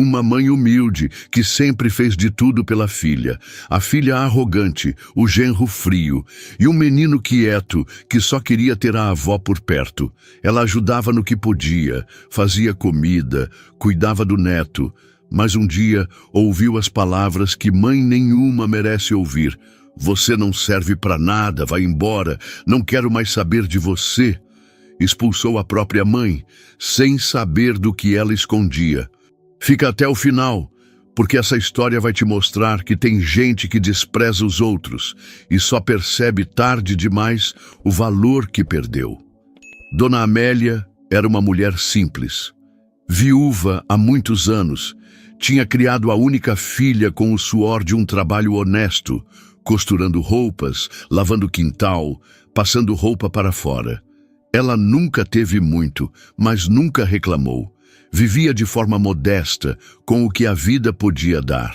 Uma mãe humilde, que sempre fez de tudo pela filha. A filha arrogante, o genro frio. E um menino quieto, que só queria ter a avó por perto. Ela ajudava no que podia, fazia comida, cuidava do neto. Mas um dia ouviu as palavras que mãe nenhuma merece ouvir. Você não serve para nada, vai embora, não quero mais saber de você. Expulsou a própria mãe, sem saber do que ela escondia. Fica até o final, porque essa história vai te mostrar que tem gente que despreza os outros e só percebe tarde demais o valor que perdeu. Dona Amélia era uma mulher simples. Viúva há muitos anos, tinha criado a única filha com o suor de um trabalho honesto, costurando roupas, lavando quintal, passando roupa para fora. Ela nunca teve muito, mas nunca reclamou. Vivia de forma modesta, com o que a vida podia dar.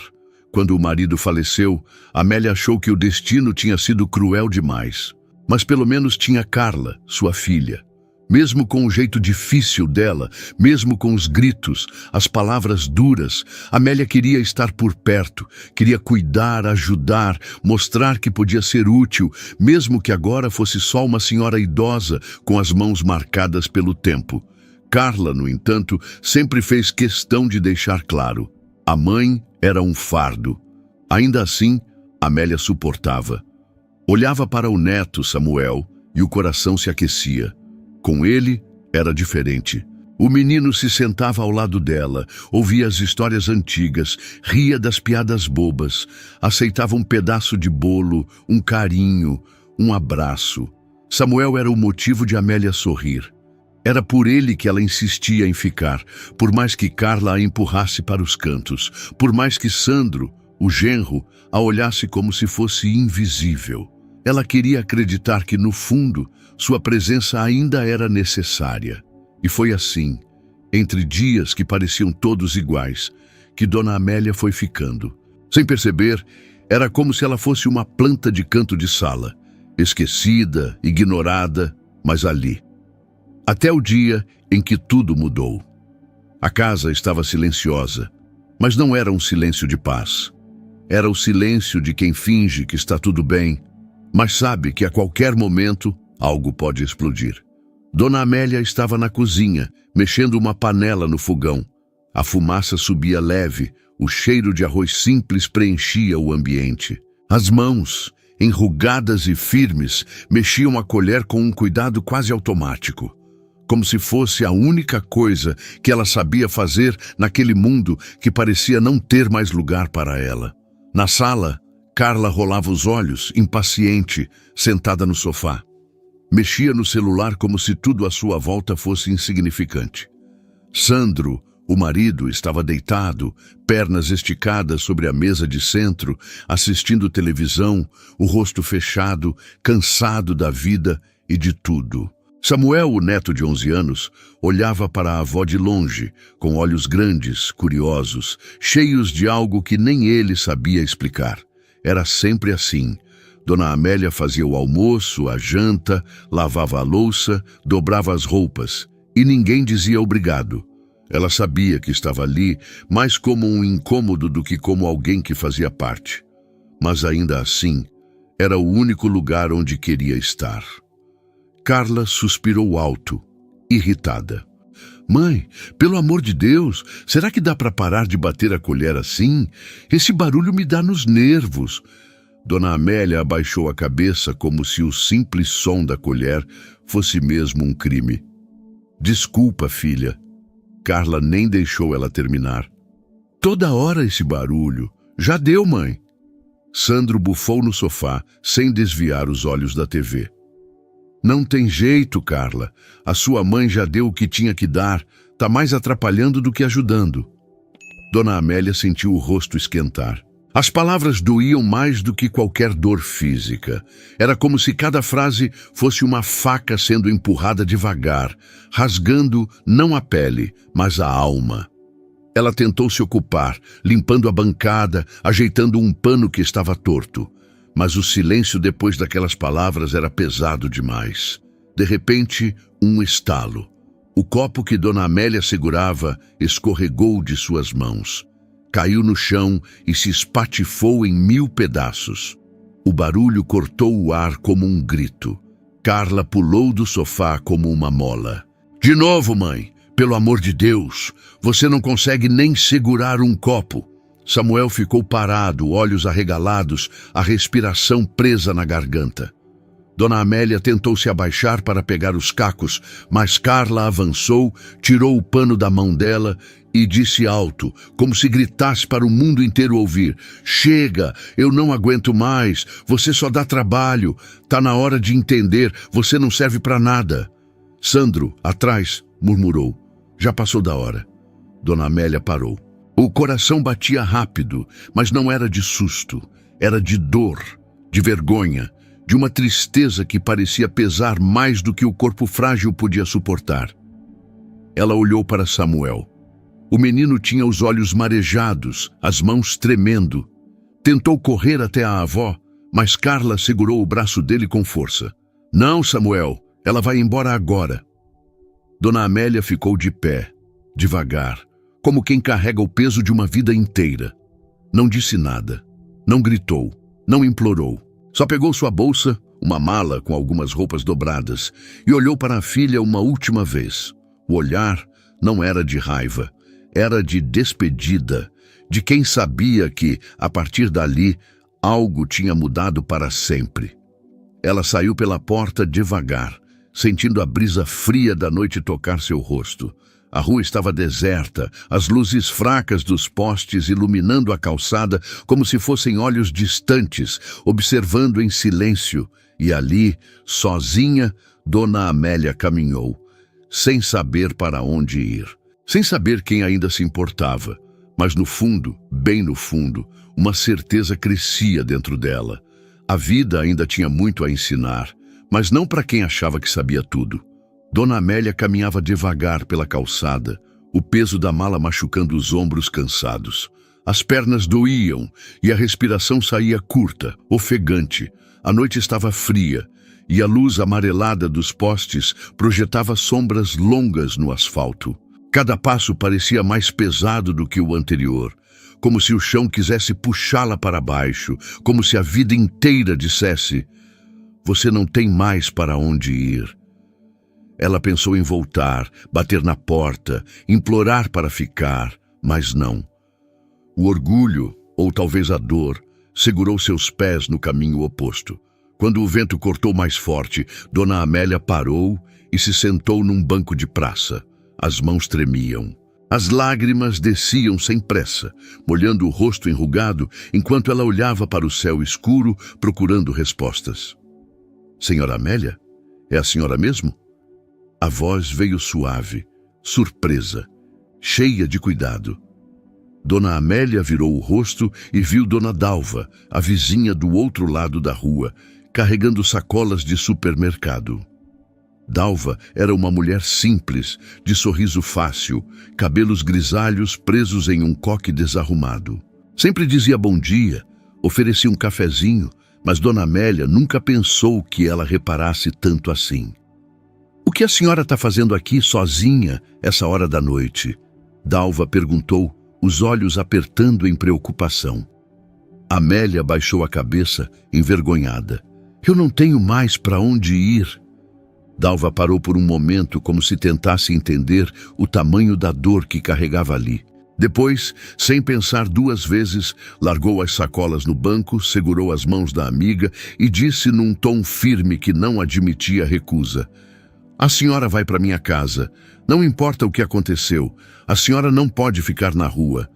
Quando o marido faleceu, Amélia achou que o destino tinha sido cruel demais. Mas pelo menos tinha Carla, sua filha. Mesmo com o jeito difícil dela, mesmo com os gritos, as palavras duras, Amélia queria estar por perto, queria cuidar, ajudar, mostrar que podia ser útil, mesmo que agora fosse só uma senhora idosa com as mãos marcadas pelo tempo. Carla, no entanto, sempre fez questão de deixar claro: a mãe era um fardo. Ainda assim, Amélia suportava. Olhava para o neto, Samuel, e o coração se aquecia. Com ele, era diferente. O menino se sentava ao lado dela, ouvia as histórias antigas, ria das piadas bobas, aceitava um pedaço de bolo, um carinho, um abraço. Samuel era o motivo de Amélia sorrir. Era por ele que ela insistia em ficar, por mais que Carla a empurrasse para os cantos, por mais que Sandro, o genro, a olhasse como se fosse invisível. Ela queria acreditar que, no fundo, sua presença ainda era necessária. E foi assim, entre dias que pareciam todos iguais, que Dona Amélia foi ficando. Sem perceber, era como se ela fosse uma planta de canto de sala, esquecida, ignorada, mas ali. Até o dia em que tudo mudou. A casa estava silenciosa, mas não era um silêncio de paz. Era o silêncio de quem finge que está tudo bem, mas sabe que a qualquer momento algo pode explodir. Dona Amélia estava na cozinha, mexendo uma panela no fogão. A fumaça subia leve, o cheiro de arroz simples preenchia o ambiente. As mãos, enrugadas e firmes, mexiam a colher com um cuidado quase automático, como se fosse a única coisa que ela sabia fazer naquele mundo que parecia não ter mais lugar para ela. Na sala, Carla rolava os olhos, impaciente, sentada no sofá. Mexia no celular como se tudo à sua volta fosse insignificante. Sandro, o marido, estava deitado, pernas esticadas sobre a mesa de centro, assistindo televisão, o rosto fechado, cansado da vida e de tudo. Samuel, o neto de 11 anos, olhava para a avó de longe, com olhos grandes, curiosos, cheios de algo que nem ele sabia explicar. Era sempre assim. Dona Amélia fazia o almoço, a janta, lavava a louça, dobrava as roupas, e ninguém dizia obrigado. Ela sabia que estava ali mais como um incômodo do que como alguém que fazia parte. Mas ainda assim, era o único lugar onde queria estar. Carla suspirou alto, irritada. Mãe, pelo amor de Deus, será que dá para parar de bater a colher assim? Esse barulho me dá nos nervos. Dona Amélia abaixou a cabeça como se o simples som da colher fosse mesmo um crime. Desculpa, filha. Carla nem deixou ela terminar. Toda hora esse barulho. Já deu, mãe. Sandro bufou no sofá, sem desviar os olhos da TV. Não tem jeito, Carla. A sua mãe já deu o que tinha que dar. Tá mais atrapalhando do que ajudando. Dona Amélia sentiu o rosto esquentar. As palavras doíam mais do que qualquer dor física. Era como se cada frase fosse uma faca sendo empurrada devagar, rasgando não a pele, mas a alma. Ela tentou se ocupar, limpando a bancada, ajeitando um pano que estava torto. Mas o silêncio depois daquelas palavras era pesado demais. De repente, um estalo. O copo que Dona Amélia segurava escorregou de suas mãos. Caiu no chão e se espatifou em 1000 pedaços. O barulho cortou o ar como um grito. Carla pulou do sofá como uma mola. De novo, mãe! Pelo amor de Deus! Você não consegue nem segurar um copo. Samuel ficou parado, olhos arregalados, a respiração presa na garganta. Dona Amélia tentou se abaixar para pegar os cacos, mas Carla avançou, tirou o pano da mão dela e disse alto, como se gritasse para o mundo inteiro ouvir: Chega, eu não aguento mais, você só dá trabalho, tá na hora de entender, você não serve para nada. Sandro, atrás, murmurou. Já passou da hora. Dona Amélia parou. O coração batia rápido, mas não era de susto, era de dor, de vergonha, de uma tristeza que parecia pesar mais do que o corpo frágil podia suportar. Ela olhou para Samuel. O menino tinha os olhos marejados, as mãos tremendo. Tentou correr até a avó, mas Carla segurou o braço dele com força. Não, Samuel, ela vai embora agora. Dona Amélia ficou de pé, devagar, como quem carrega o peso de uma vida inteira. Não disse nada, não gritou, não implorou. Só pegou sua bolsa, uma mala com algumas roupas dobradas, e olhou para a filha uma última vez. O olhar não era de raiva, era de despedida, de quem sabia que, a partir dali, algo tinha mudado para sempre. Ela saiu pela porta devagar, sentindo a brisa fria da noite tocar seu rosto. A rua estava deserta, as luzes fracas dos postes iluminando a calçada como se fossem olhos distantes, observando em silêncio. E ali, sozinha, Dona Amélia caminhou, sem saber para onde ir, sem saber quem ainda se importava. Mas no fundo, bem no fundo, uma certeza crescia dentro dela. A vida ainda tinha muito a ensinar, mas não para quem achava que sabia tudo. Dona Amélia caminhava devagar pela calçada, o peso da mala machucando os ombros cansados. As pernas doíam e a respiração saía curta, ofegante. A noite estava fria e a luz amarelada dos postes projetava sombras longas no asfalto. Cada passo parecia mais pesado do que o anterior, como se o chão quisesse puxá-la para baixo, como se a vida inteira dissesse: você não tem mais para onde ir. Ela pensou em voltar, bater na porta, implorar para ficar, mas não. O orgulho, ou talvez a dor, segurou seus pés no caminho oposto. Quando o vento cortou mais forte, Dona Amélia parou e se sentou num banco de praça. As mãos tremiam. As lágrimas desciam sem pressa, molhando o rosto enrugado, enquanto ela olhava para o céu escuro, procurando respostas. Senhora Amélia? É a senhora mesmo? A voz veio suave, surpresa, cheia de cuidado. Dona Amélia virou o rosto e viu Dona Dalva, a vizinha do outro lado da rua, carregando sacolas de supermercado. Dalva era uma mulher simples, de sorriso fácil, cabelos grisalhos presos em um coque desarrumado. Sempre dizia bom dia, oferecia um cafezinho, mas Dona Amélia nunca pensou que ela reparasse tanto assim. O que a senhora está fazendo aqui sozinha, essa hora da noite? Dalva perguntou, os olhos apertando em preocupação. Amélia baixou a cabeça, envergonhada. Eu não tenho mais para onde ir. Dalva parou por um momento como se tentasse entender o tamanho da dor que carregava ali. Depois, sem pensar duas vezes, largou as sacolas no banco, segurou as mãos da amiga e disse num tom firme que não admitia recusa: a senhora vai para minha casa. Não importa o que aconteceu. A senhora não pode ficar na rua.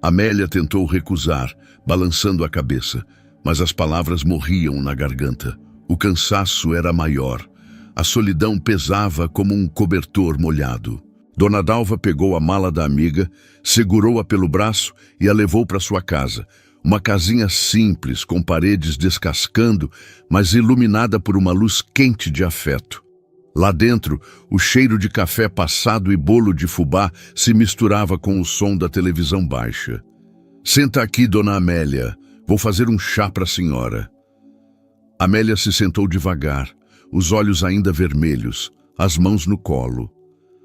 Amélia tentou recusar, balançando a cabeça, mas as palavras morriam na garganta. O cansaço era maior. A solidão pesava como um cobertor molhado. Dona Dalva pegou a mala da amiga, segurou-a pelo braço e a levou para sua casa. Uma casinha simples, com paredes descascando, mas iluminada por uma luz quente de afeto. Lá dentro, o cheiro de café passado e bolo de fubá se misturava com o som da televisão baixa. Senta aqui, Dona Amélia. Vou fazer um chá para a senhora. Amélia se sentou devagar, os olhos ainda vermelhos, as mãos no colo.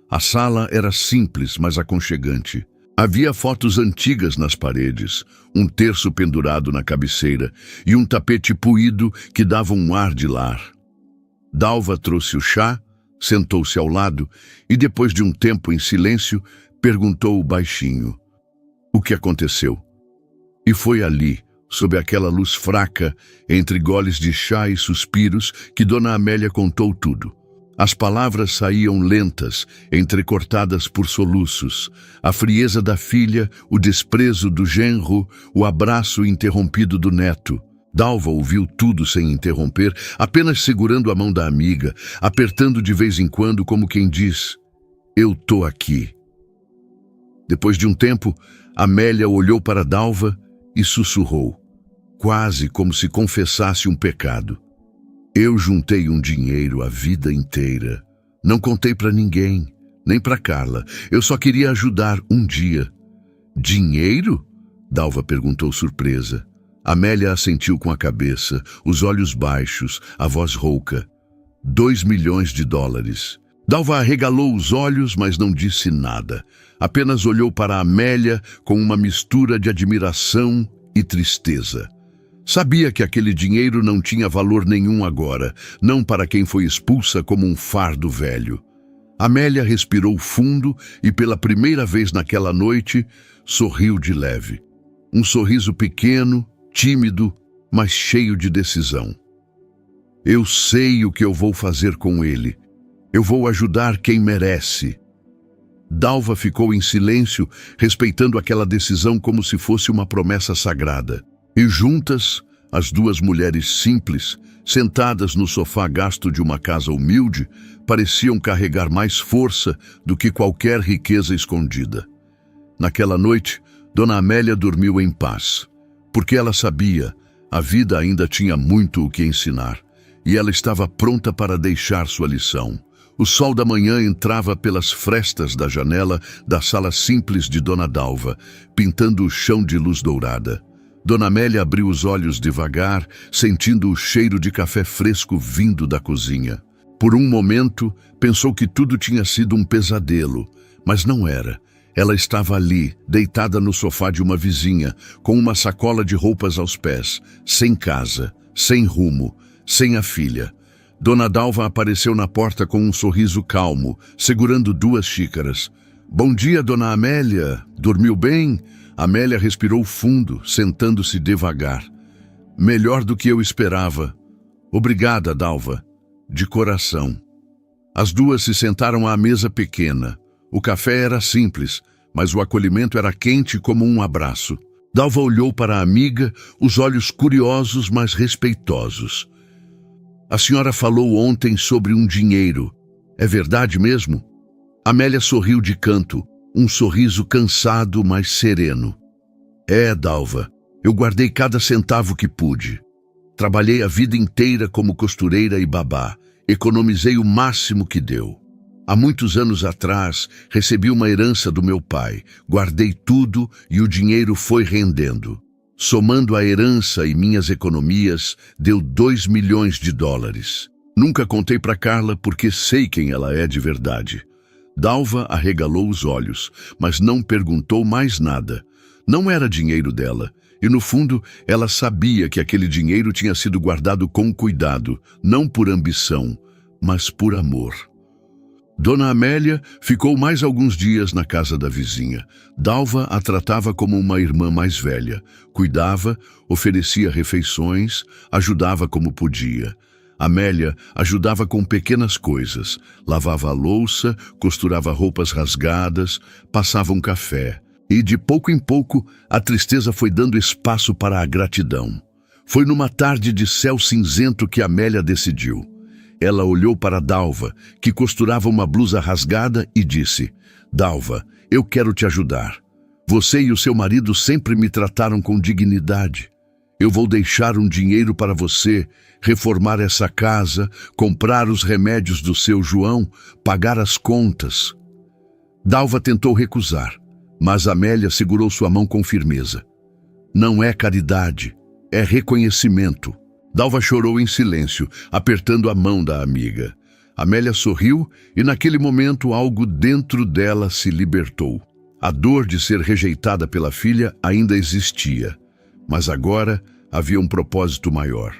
A sala era simples, mas aconchegante. Havia fotos antigas nas paredes, um terço pendurado na cabeceira e um tapete puído que dava um ar de lar. Dalva trouxe o chá, sentou-se ao lado e, depois de um tempo em silêncio, perguntou baixinho: "O que aconteceu?" E foi ali, sob aquela luz fraca, entre goles de chá e suspiros, que Dona Amélia contou tudo. As palavras saíam lentas, entrecortadas por soluços. A frieza da filha, o desprezo do genro, o abraço interrompido do neto. Dalva ouviu tudo sem interromper, apenas segurando a mão da amiga, apertando de vez em quando como quem diz: "Eu tô aqui." Depois de um tempo, Amélia olhou para Dalva e sussurrou, quase como se confessasse um pecado: "Eu juntei um dinheiro a vida inteira. Não contei para ninguém, nem para Carla. Eu só queria ajudar um dia." "Dinheiro?" Dalva perguntou surpresa. Amélia assentiu com a cabeça, os olhos baixos, a voz rouca. $2 milhões. Dalva arregalou os olhos, mas não disse nada. Apenas olhou para Amélia com uma mistura de admiração e tristeza. Sabia que aquele dinheiro não tinha valor nenhum agora, não para quem foi expulsa como um fardo velho. Amélia respirou fundo e, pela primeira vez naquela noite, sorriu de leve. Um sorriso pequeno, tímido, mas cheio de decisão. "Eu sei o que eu vou fazer com ele. Eu vou ajudar quem merece." Dalva ficou em silêncio, respeitando aquela decisão como se fosse uma promessa sagrada. E juntas, as duas mulheres simples, sentadas no sofá gasto de uma casa humilde, pareciam carregar mais força do que qualquer riqueza escondida. Naquela noite, Dona Amélia dormiu em paz, porque ela sabia, a vida ainda tinha muito o que ensinar, e ela estava pronta para deixar sua lição. O sol da manhã entrava pelas frestas da janela da sala simples de Dona Dalva, pintando o chão de luz dourada. Dona Amélia abriu os olhos devagar, sentindo o cheiro de café fresco vindo da cozinha. Por um momento, pensou que tudo tinha sido um pesadelo, mas não era. Ela estava ali, deitada no sofá de uma vizinha, com uma sacola de roupas aos pés, sem casa, sem rumo, sem a filha. Dona Dalva apareceu na porta com um sorriso calmo, segurando 2 xícaras. "Bom dia, Dona Amélia. Dormiu bem?" Amélia respirou fundo, sentando-se devagar. "Melhor do que eu esperava." "Obrigada, Dalva." "De coração." As duas se sentaram à mesa pequena. O café era simples, mas o acolhimento era quente como um abraço. Dalva olhou para a amiga, os olhos curiosos, mas respeitosos. "A senhora falou ontem sobre um dinheiro. É verdade mesmo?" Amélia sorriu de canto, um sorriso cansado, mas sereno. "É, Dalva, eu guardei cada centavo que pude. Trabalhei a vida inteira como costureira e babá. Economizei o máximo que deu. Há muitos anos atrás, recebi uma herança do meu pai. Guardei tudo e o dinheiro foi rendendo. Somando a herança e minhas economias, deu $2 milhões. Nunca contei para Carla porque sei quem ela é de verdade." Dalva arregalou os olhos, mas não perguntou mais nada. Não era dinheiro dela, e no fundo ela sabia que aquele dinheiro tinha sido guardado com cuidado, não por ambição, mas por amor. Dona Amélia ficou mais alguns dias na casa da vizinha. Dalva a tratava como uma irmã mais velha. Cuidava, oferecia refeições, ajudava como podia. Amélia ajudava com pequenas coisas. Lavava a louça, costurava roupas rasgadas, passava um café. E de pouco em pouco, a tristeza foi dando espaço para a gratidão. Foi numa tarde de céu cinzento que Amélia decidiu. Ela olhou para Dalva, que costurava uma blusa rasgada, e disse: "Dalva, eu quero te ajudar. Você e o seu marido sempre me trataram com dignidade. Eu vou deixar um dinheiro para você, reformar essa casa, comprar os remédios do seu João, pagar as contas." Dalva tentou recusar, mas Amélia segurou sua mão com firmeza. "Não é caridade, é reconhecimento." Dalva chorou em silêncio, apertando a mão da amiga. Amélia sorriu e naquele momento algo dentro dela se libertou. A dor de ser rejeitada pela filha ainda existia, mas agora havia um propósito maior.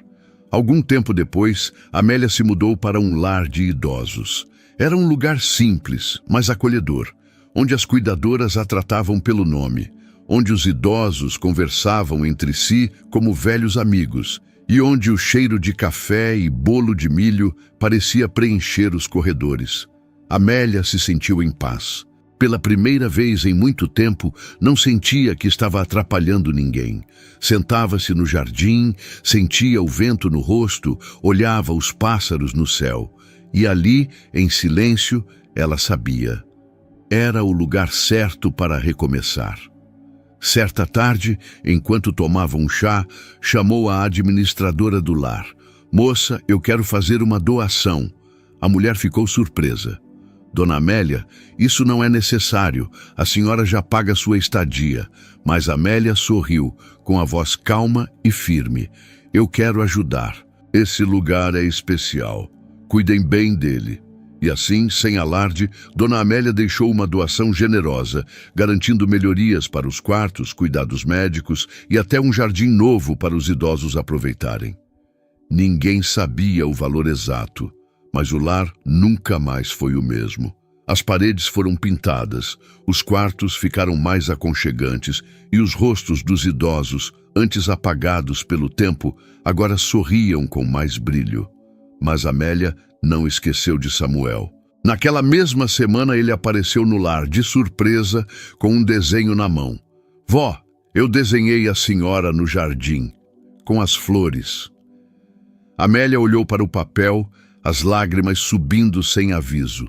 Algum tempo depois, Amélia se mudou para um lar de idosos. Era um lugar simples, mas acolhedor, onde as cuidadoras a tratavam pelo nome, onde os idosos conversavam entre si como velhos amigos, e onde o cheiro de café e bolo de milho parecia preencher os corredores. Amélia se sentiu em paz. Pela primeira vez em muito tempo, não sentia que estava atrapalhando ninguém. Sentava-se no jardim, sentia o vento no rosto, olhava os pássaros no céu. E ali, em silêncio, ela sabia. Era o lugar certo para recomeçar. Certa tarde, enquanto tomava um chá, chamou a administradora do lar. "Moça, eu quero fazer uma doação." A mulher ficou surpresa. "Dona Amélia, isso não é necessário. A senhora já paga sua estadia." Mas Amélia sorriu, com a voz calma e firme. "Eu quero ajudar. Esse lugar é especial. Cuidem bem dele." E assim, sem alarde, Dona Amélia deixou uma doação generosa, garantindo melhorias para os quartos, cuidados médicos e até um jardim novo para os idosos aproveitarem. Ninguém sabia o valor exato, mas o lar nunca mais foi o mesmo. As paredes foram pintadas, os quartos ficaram mais aconchegantes e os rostos dos idosos, antes apagados pelo tempo, agora sorriam com mais brilho. Mas Amélia não esqueceu de Samuel. Naquela mesma semana ele apareceu no lar, de surpresa, com um desenho na mão. "Vó, eu desenhei a senhora no jardim, com as flores." Amélia olhou para o papel, as lágrimas subindo sem aviso.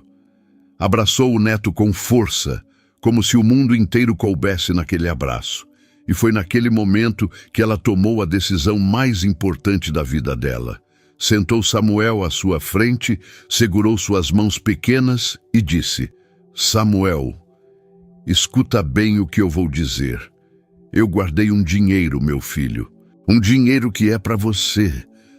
Abraçou o neto com força, como se o mundo inteiro coubesse naquele abraço. E foi naquele momento que ela tomou a decisão mais importante da vida dela. Sentou Samuel à sua frente, segurou suas mãos pequenas e disse: "Samuel, escuta bem o que eu vou dizer. Eu guardei um dinheiro, meu filho. Um dinheiro que é para você."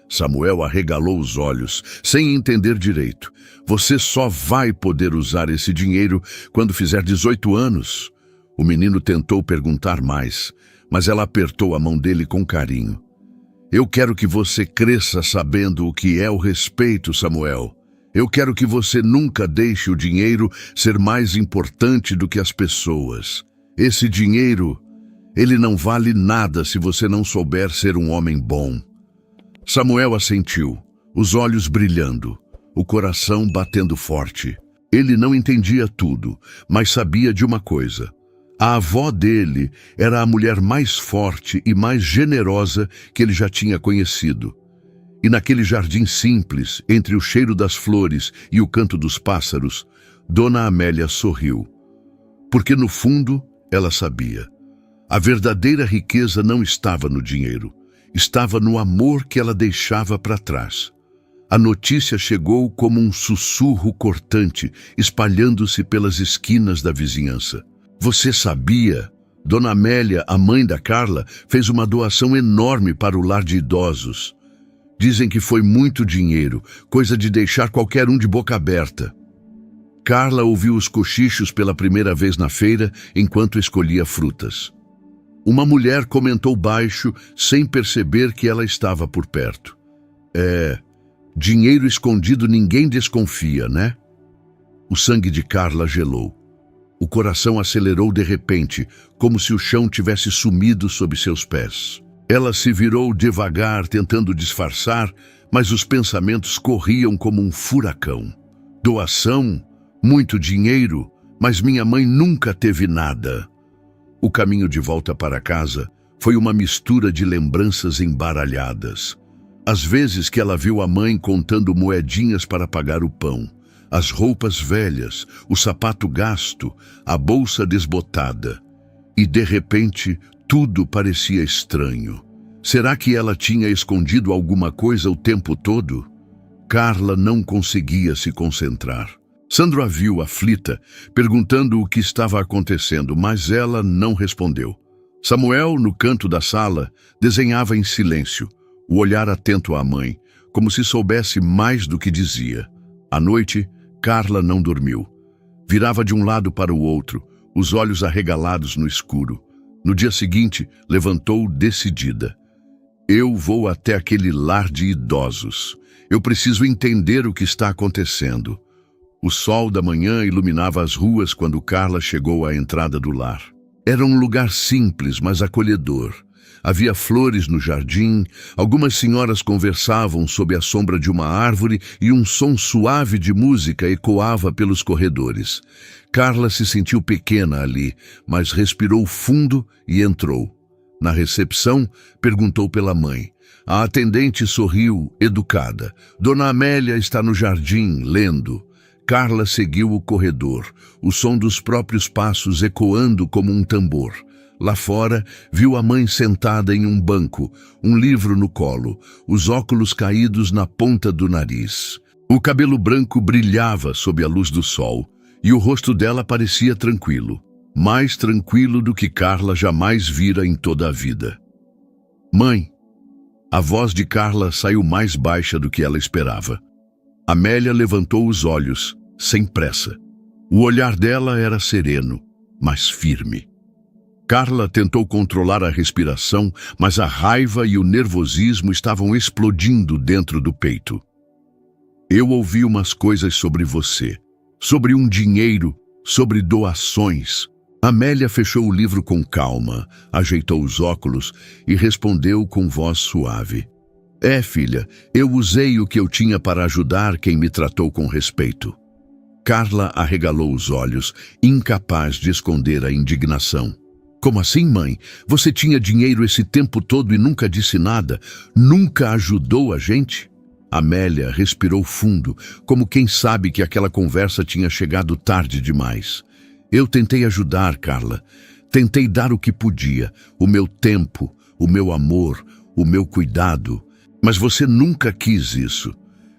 Samuel arregalou os olhos, sem entender direito. "Você só vai poder usar esse dinheiro quando fizer 18 anos. O menino tentou perguntar mais, mas ela apertou a mão dele com carinho. "Eu quero que você cresça sabendo o que é o respeito, Samuel. Eu quero que você nunca deixe o dinheiro ser mais importante do que as pessoas. Esse dinheiro, ele não vale nada se você não souber ser um homem bom." Samuel assentiu, os olhos brilhando, o coração batendo forte. Ele não entendia tudo, mas sabia de uma coisa. A avó dele era a mulher mais forte e mais generosa que ele já tinha conhecido. E naquele jardim simples, entre o cheiro das flores e o canto dos pássaros, Dona Amélia sorriu. Porque no fundo, ela sabia. A verdadeira riqueza não estava no dinheiro, estava no amor que ela deixava para trás. A notícia chegou como um sussurro cortante, espalhando-se pelas esquinas da vizinhança. "Você sabia? Dona Amélia, a mãe da Carla, fez uma doação enorme para o lar de idosos. Dizem que foi muito dinheiro, coisa de deixar qualquer um de boca aberta." Carla ouviu os cochichos pela primeira vez na feira enquanto escolhia frutas. Uma mulher comentou baixo, sem perceber que ela estava por perto. Dinheiro escondido ninguém desconfia, né?" O sangue de Carla gelou. O coração acelerou de repente, como se o chão tivesse sumido sob seus pés. Ela se virou devagar, tentando disfarçar, mas os pensamentos corriam como um furacão. "Doação? Muito dinheiro? Mas minha mãe nunca teve nada." O caminho de volta para casa foi uma mistura de lembranças embaralhadas. As vezes que ela viu a mãe contando moedinhas para pagar o pão, as roupas velhas, o sapato gasto, a bolsa desbotada. E, de repente, tudo parecia estranho. Será que ela tinha escondido alguma coisa o tempo todo? Carla não conseguia se concentrar. Sandro a viu aflita, perguntando o que estava acontecendo, mas ela não respondeu. Samuel, no canto da sala, desenhava em silêncio, o olhar atento à mãe, como se soubesse mais do que dizia. À noite, Carla não dormiu. Virava de um lado para o outro, os olhos arregalados no escuro. No dia seguinte, levantou decidida. Eu vou até aquele lar de idosos. Eu preciso entender o que está acontecendo. O sol da manhã iluminava as ruas quando Carla chegou à entrada do lar. Era um lugar simples, mas acolhedor. Havia flores no jardim, algumas senhoras conversavam sob a sombra de uma árvore e um som suave de música ecoava pelos corredores. Carla se sentiu pequena ali, mas respirou fundo e entrou. Na recepção, perguntou pela mãe. A atendente sorriu, educada. Dona Amélia está no jardim, lendo. Carla seguiu o corredor, o som dos próprios passos ecoando como um tambor. Lá fora, viu a mãe sentada em um banco, um livro no colo, os óculos caídos na ponta do nariz. O cabelo branco brilhava sob a luz do sol, e o rosto dela parecia tranquilo, mais tranquilo do que Carla jamais vira em toda a vida. Mãe! A voz de Carla saiu mais baixa do que ela esperava. Amélia levantou os olhos, sem pressa. O olhar dela era sereno, mas firme. Carla tentou controlar a respiração, mas a raiva e o nervosismo estavam explodindo dentro do peito. Eu ouvi umas coisas sobre você, sobre um dinheiro, sobre doações. Amélia fechou o livro com calma, ajeitou os óculos e respondeu com voz suave. Filha, eu usei o que eu tinha para ajudar quem me tratou com respeito. Carla arregalou os olhos, incapaz de esconder a indignação. Como assim, mãe? Você tinha dinheiro esse tempo todo e nunca disse nada? Nunca ajudou a gente? Amélia respirou fundo, como quem sabe que aquela conversa tinha chegado tarde demais. Eu tentei ajudar, Carla. Tentei dar o que podia, o meu tempo, o meu amor, o meu cuidado. Mas você nunca quis isso.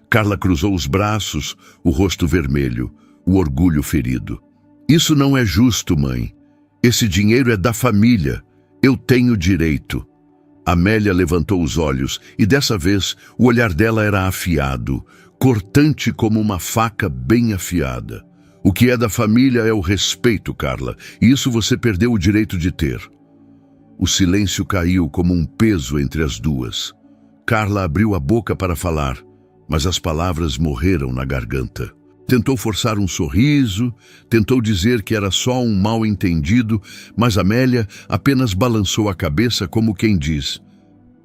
Carla cruzou os braços, o rosto vermelho, o orgulho ferido. Isso não é justo, mãe. Esse dinheiro é da família. Eu tenho direito. Amélia levantou os olhos e dessa vez o olhar dela era afiado, cortante como uma faca bem afiada. O que é da família é o respeito, Carla, e isso você perdeu o direito de ter. O silêncio caiu como um peso entre as duas. Carla abriu a boca para falar, mas as palavras morreram na garganta. Tentou forçar um sorriso, tentou dizer que era só um mal-entendido, mas Amélia apenas balançou a cabeça como quem diz,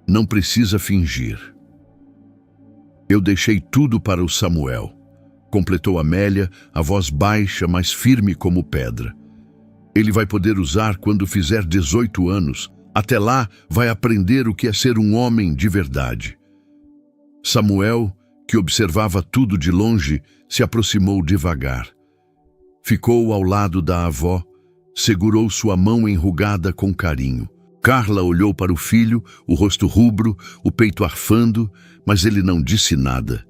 não precisa fingir. Eu deixei tudo para o Samuel, completou Amélia, a voz baixa, mas firme como pedra. Ele vai poder usar quando fizer 18 anos. Até lá, vai aprender o que é ser um homem de verdade. Samuel, que observava tudo de longe, se aproximou devagar. Ficou ao lado da avó, segurou sua mão enrugada com carinho. Carla olhou para o filho, o rosto rubro, o peito arfando, mas ele não disse nada.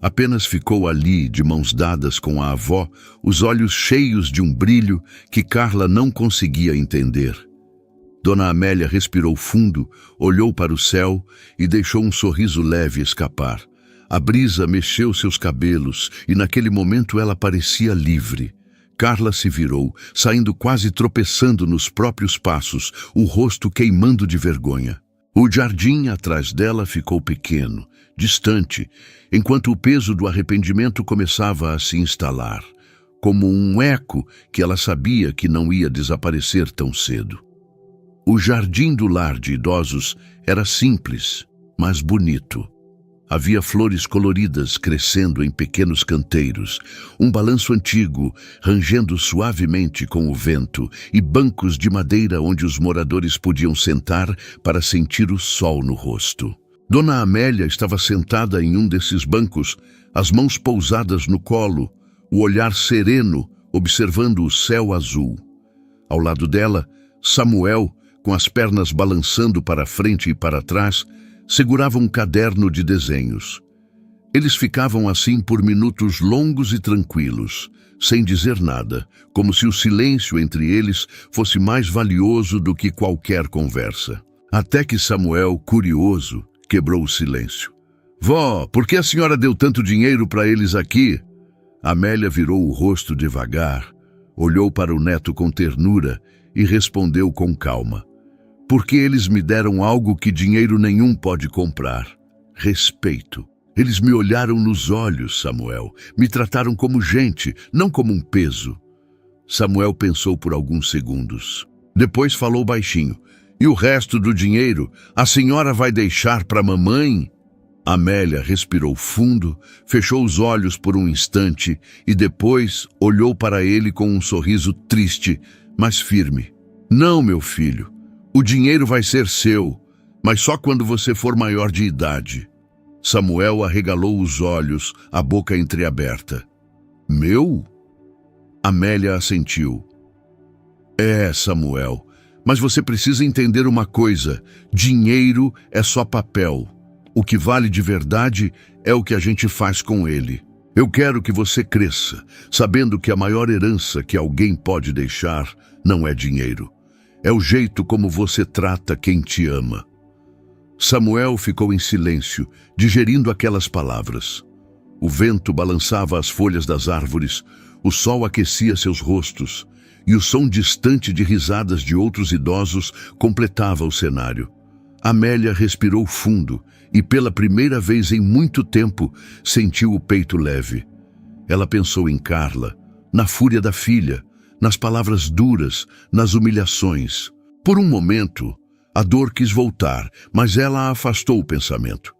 Apenas ficou ali, de mãos dadas com a avó, os olhos cheios de um brilho que Carla não conseguia entender. Dona Amélia respirou fundo, olhou para o céu e deixou um sorriso leve escapar. A brisa mexeu seus cabelos e naquele momento ela parecia livre. Carla se virou, saindo quase tropeçando nos próprios passos, o rosto queimando de vergonha. O jardim atrás dela ficou pequeno, distante, enquanto o peso do arrependimento começava a se instalar, como um eco que ela sabia que não ia desaparecer tão cedo. O jardim do lar de idosos era simples, mas bonito. Havia flores coloridas crescendo em pequenos canteiros, um balanço antigo rangendo suavemente com o vento e bancos de madeira onde os moradores podiam sentar para sentir o sol no rosto. Dona Amélia estava sentada em um desses bancos, as mãos pousadas no colo, o olhar sereno, observando o céu azul. Ao lado dela, Samuel, com as pernas balançando para frente e para trás, segurava um caderno de desenhos. Eles ficavam assim por minutos longos e tranquilos, sem dizer nada, como se o silêncio entre eles fosse mais valioso do que qualquer conversa. Até que Samuel, curioso, quebrou o silêncio. Vó, por que a senhora deu tanto dinheiro para eles aqui? Amélia virou o rosto devagar, olhou para o neto com ternura e respondeu com calma: porque eles me deram algo que dinheiro nenhum pode comprar: respeito. Eles me olharam nos olhos, Samuel. Me trataram como gente, não como um peso. Samuel pensou por alguns segundos. Depois falou baixinho: e o resto do dinheiro a senhora vai deixar para a mamãe? Amélia respirou fundo, fechou os olhos por um instante e depois olhou para ele com um sorriso triste, mas firme. Não, meu filho. O dinheiro vai ser seu, mas só quando você for maior de idade. Samuel arregalou os olhos, a boca entreaberta. Meu? Amélia assentiu. É, Samuel, mas você precisa entender uma coisa: dinheiro é só papel. O que vale de verdade é o que a gente faz com ele. Eu quero que você cresça, sabendo que a maior herança que alguém pode deixar não é dinheiro. É o jeito como você trata quem te ama. Samuel ficou em silêncio, digerindo aquelas palavras. O vento balançava as folhas das árvores, o sol aquecia seus rostos, e o som distante de risadas de outros idosos completava o cenário. Amélia respirou fundo e, pela primeira vez em muito tempo, sentiu o peito leve. Ela pensou em Carla, na fúria da filha, nas palavras duras, nas humilhações. Por um momento, a dor quis voltar, mas ela afastou o pensamento.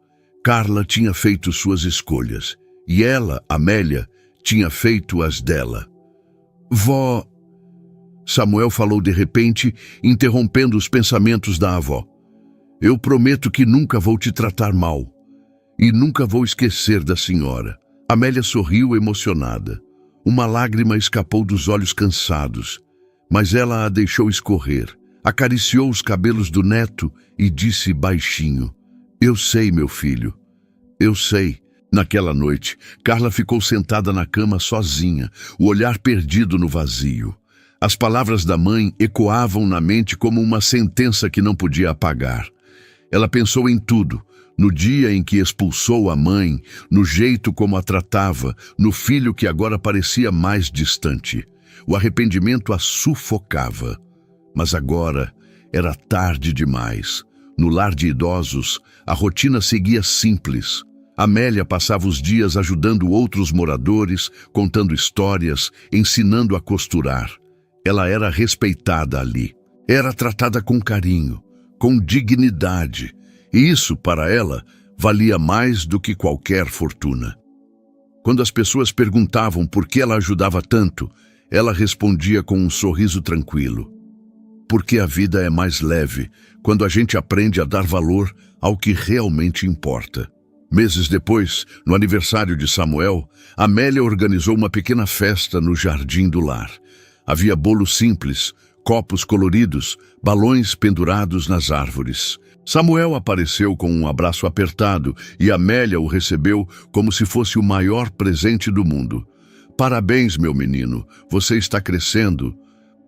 Carla tinha feito suas escolhas, e ela, Amélia, tinha feito as dela. Vó... Samuel falou de repente, interrompendo os pensamentos da avó. Eu prometo que nunca vou te tratar mal, e nunca vou esquecer da senhora. Amélia sorriu emocionada. Uma lágrima escapou dos olhos cansados, mas ela a deixou escorrer. Acariciou os cabelos do neto e disse baixinho: eu sei, meu filho, eu sei. Naquela noite, Carla ficou sentada na cama sozinha, o olhar perdido no vazio. As palavras da mãe ecoavam na mente como uma sentença que não podia apagar. Ela pensou em tudo: no dia em que expulsou a mãe, no jeito como a tratava, no filho que agora parecia mais distante. O arrependimento a sufocava. Mas agora era tarde demais. No lar de idosos, a rotina seguia simples. Amélia passava os dias ajudando outros moradores, contando histórias, ensinando a costurar. Ela era respeitada ali. Era tratada com carinho, com dignidade. E isso, para ela, valia mais do que qualquer fortuna. Quando as pessoas perguntavam por que ela ajudava tanto, ela respondia com um sorriso tranquilo. Porque a vida é mais leve quando a gente aprende a dar valor ao que realmente importa. Meses depois, no aniversário de Samuel, Amélia organizou uma pequena festa no jardim do lar. Havia bolo simples, copos coloridos, balões pendurados nas árvores. Samuel apareceu com um abraço apertado e Amélia o recebeu como se fosse o maior presente do mundo. Parabéns, meu menino, você está crescendo.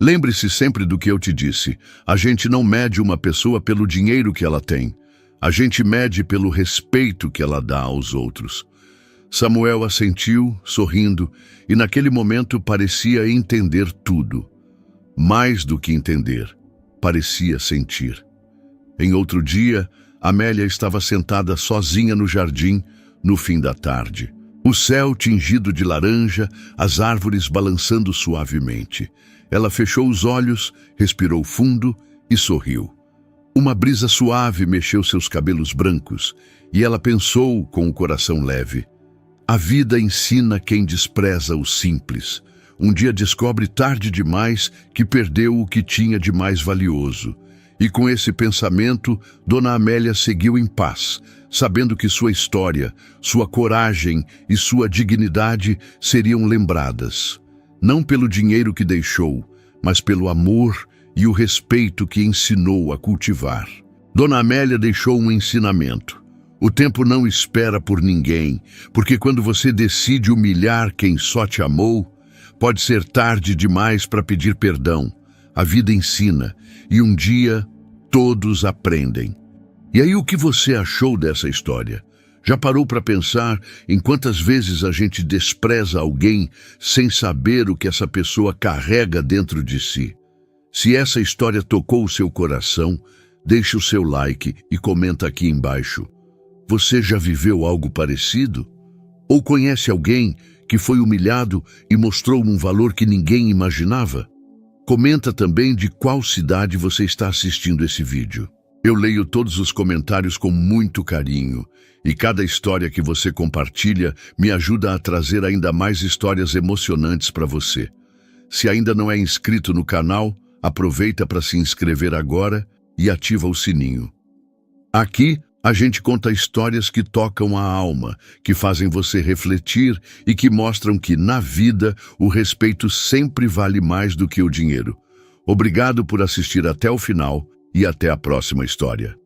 Lembre-se sempre do que eu te disse. A gente não mede uma pessoa pelo dinheiro que ela tem. A gente mede pelo respeito que ela dá aos outros. Samuel assentiu, sorrindo, e naquele momento parecia entender tudo. Mais do que entender, parecia sentir. Em outro dia, Amélia estava sentada sozinha no jardim, no fim da tarde. O céu tingido de laranja, as árvores balançando suavemente. Ela fechou os olhos, respirou fundo e sorriu. Uma brisa suave mexeu seus cabelos brancos e ela pensou com o coração leve. A vida ensina quem despreza o simples. Um dia descobre tarde demais que perdeu o que tinha de mais valioso. E com esse pensamento, Dona Amélia seguiu em paz, sabendo que sua história, sua coragem e sua dignidade seriam lembradas. Não pelo dinheiro que deixou, mas pelo amor e o respeito que ensinou a cultivar. Dona Amélia deixou um ensinamento. O tempo não espera por ninguém, porque quando você decide humilhar quem só te amou, pode ser tarde demais para pedir perdão. A vida ensina, e um dia todos aprendem. E aí, o que você achou dessa história? Já parou para pensar em quantas vezes a gente despreza alguém sem saber o que essa pessoa carrega dentro de si? Se essa história tocou o seu coração, deixe o seu like e comenta aqui embaixo. Você já viveu algo parecido? Ou conhece alguém que foi humilhado e mostrou um valor que ninguém imaginava? Comenta também de qual cidade você está assistindo esse vídeo. Eu leio todos os comentários com muito carinho e cada história que você compartilha me ajuda a trazer ainda mais histórias emocionantes para você. Se ainda não é inscrito no canal, aproveita para se inscrever agora e ativa o sininho. Aqui, a gente conta histórias que tocam a alma, que fazem você refletir e que mostram que, na vida, o respeito sempre vale mais do que o dinheiro. Obrigado por assistir até o final e até a próxima história.